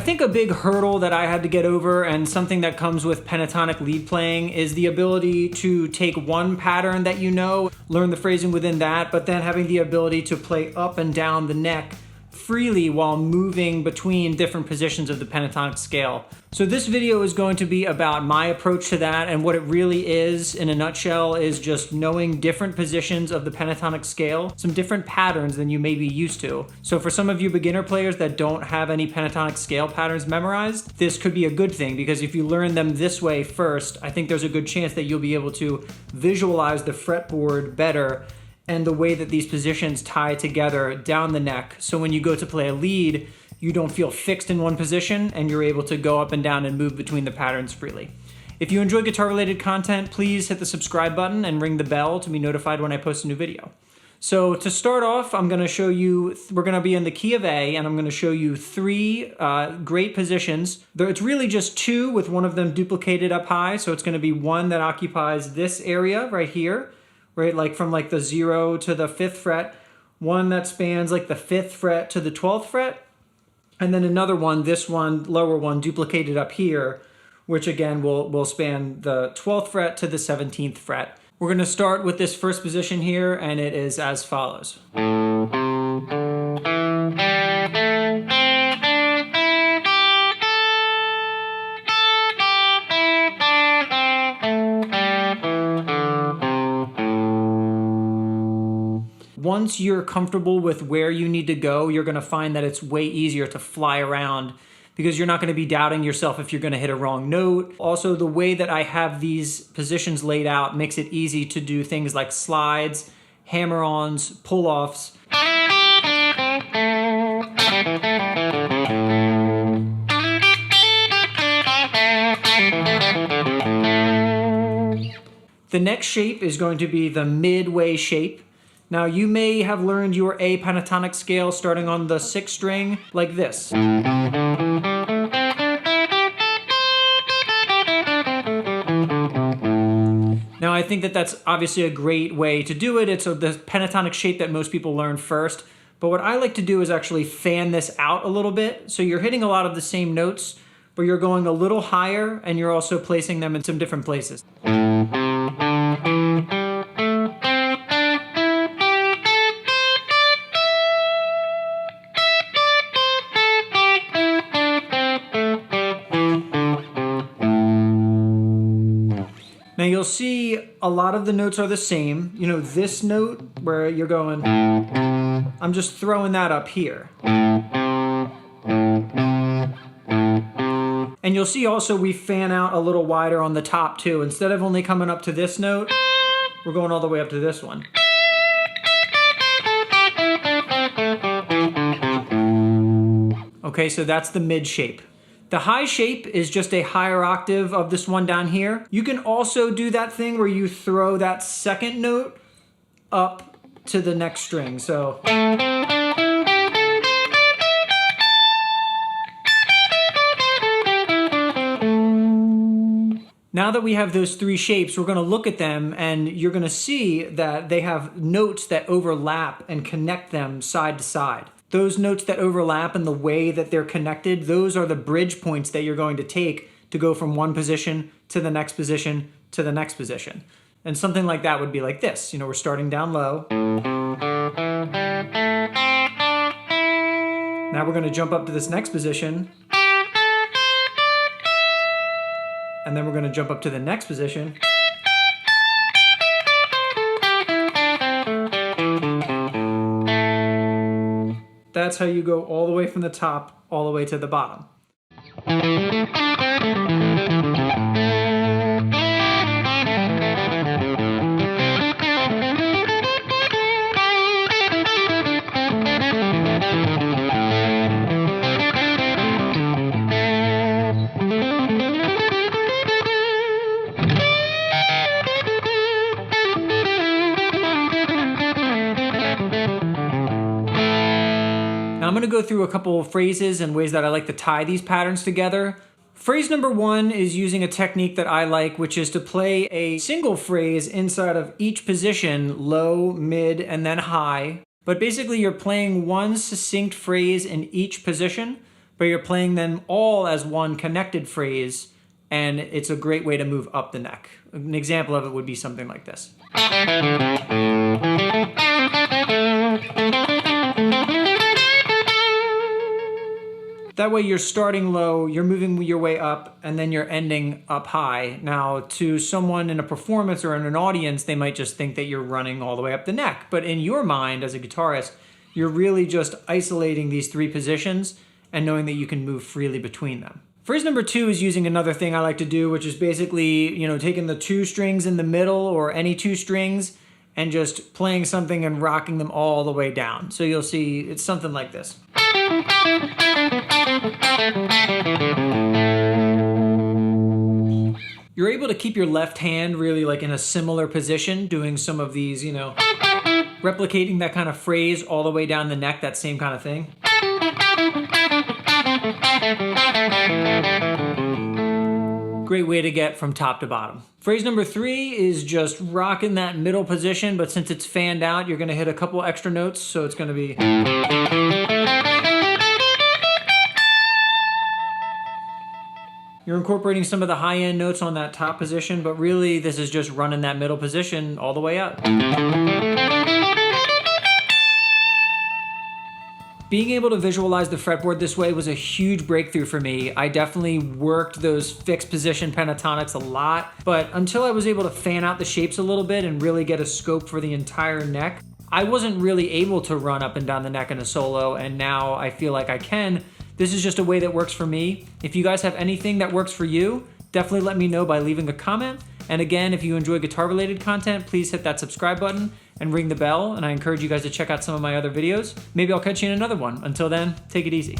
think a big hurdle that I had to get over, and something that comes with pentatonic lead playing, is the ability to take one pattern that you know, learn the phrasing within that, but then having the ability to play up and down the neck freely while moving between different positions of the pentatonic scale. So this video is going to be about my approach to that, and what it really is in a nutshell is just knowing different positions of the pentatonic scale, some different patterns than you may be used to. So for some of you beginner players that don't have any pentatonic scale patterns memorized, this could be a good thing, because if you learn them this way first, I think there's a good chance that you'll be able to visualize the fretboard better and the way that these positions tie together down the neck. So when you go to play a lead, you don't feel fixed in one position and you're able to go up and down and move between the patterns freely. If you enjoy guitar-related content, please hit the subscribe button and ring the bell to be notified when I post a new video. So to start off, I'm gonna show you, we're gonna be in the key of A, and I'm gonna show you three great positions. It's really just two, with one of them duplicated up high. So it's gonna be one that occupies this area right here, right, like from like the 0 to the 5th fret, one that spans like the 5th fret to the 12th fret, and then another one, this one, lower one, duplicated up here, which again will span the 12th fret to the 17th fret. We're gonna start with this first position here, and it is as follows. Once you're comfortable with where you need to go, you're gonna find that it's way easier to fly around, because you're not gonna be doubting yourself if you're gonna hit a wrong note. Also, the way that I have these positions laid out makes it easy to do things like slides, hammer-ons, pull-offs. The next shape is going to be the midway shape. Now, you may have learned your A pentatonic scale starting on the 6th string like this. Now, I think that that's obviously a great way to do it. It's the pentatonic shape that most people learn first. But what I like to do is actually fan this out a little bit. So you're hitting a lot of the same notes, but you're going a little higher, and you're also placing them in some different places. Now you'll see a lot of the notes are the same. You know, this note where you're going, I'm just throwing that up here. And you'll see also we fan out a little wider on the top too. Instead of only coming up to this note, we're going all the way up to this one. Okay, so that's the mid shape. The high shape is just a higher octave of this one down here. You can also do that thing where you throw that second note up to the next string. So now that we have those three shapes, we're gonna look at them, and you're gonna see that they have notes that overlap and connect them side to side. Those notes that overlap and the way that they're connected, those are the bridge points that you're going to take to go from one position to the next position to the next position. And something like that would be like this. You know, we're starting down low. Now we're gonna jump up to this next position. And then we're gonna jump up to the next position. That's how you go all the way from the top, all the way to the bottom. I'm going to go through a couple of phrases and ways that I like to tie these patterns together. Phrase number one is using a technique that I like, which is to play a single phrase inside of each position, low, mid, and then high. But basically you're playing one succinct phrase in each position, but you're playing them all as one connected phrase, and it's a great way to move up the neck. An example of it would be something like this. That way you're starting low, you're moving your way up, and then you're ending up high. Now, to someone in a performance or in an audience, they might just think that you're running all the way up the neck. But in your mind, as a guitarist, you're really just isolating these three positions and knowing that you can move freely between them. Phrase number 2 is using another thing I like to do, which is basically, taking the 2 strings in the middle or any 2 strings and just playing something and rocking them all the way down. So you'll see it's something like this. You're able to keep your left hand really like in a similar position, doing some of these, replicating that kind of phrase all the way down the neck, that same kind of thing. Great way to get from top to bottom. Phrase number 3 is just rocking that middle position, but since it's fanned out, you're gonna hit a couple extra notes, so it's gonna be... You're incorporating some of the high-end notes on that top position, but really this is just running that middle position all the way up. Being able to visualize the fretboard this way was a huge breakthrough for me. I definitely worked those fixed position pentatonics a lot, but until I was able to fan out the shapes a little bit and really get a scope for the entire neck, I wasn't really able to run up and down the neck in a solo, and now I feel like I can. This is just a way that works for me. If you guys have anything that works for you, definitely let me know by leaving a comment. And again, if you enjoy guitar-related content, please hit that subscribe button and ring the bell, and I encourage you guys to check out some of my other videos. Maybe I'll catch you in another one. Until then, take it easy.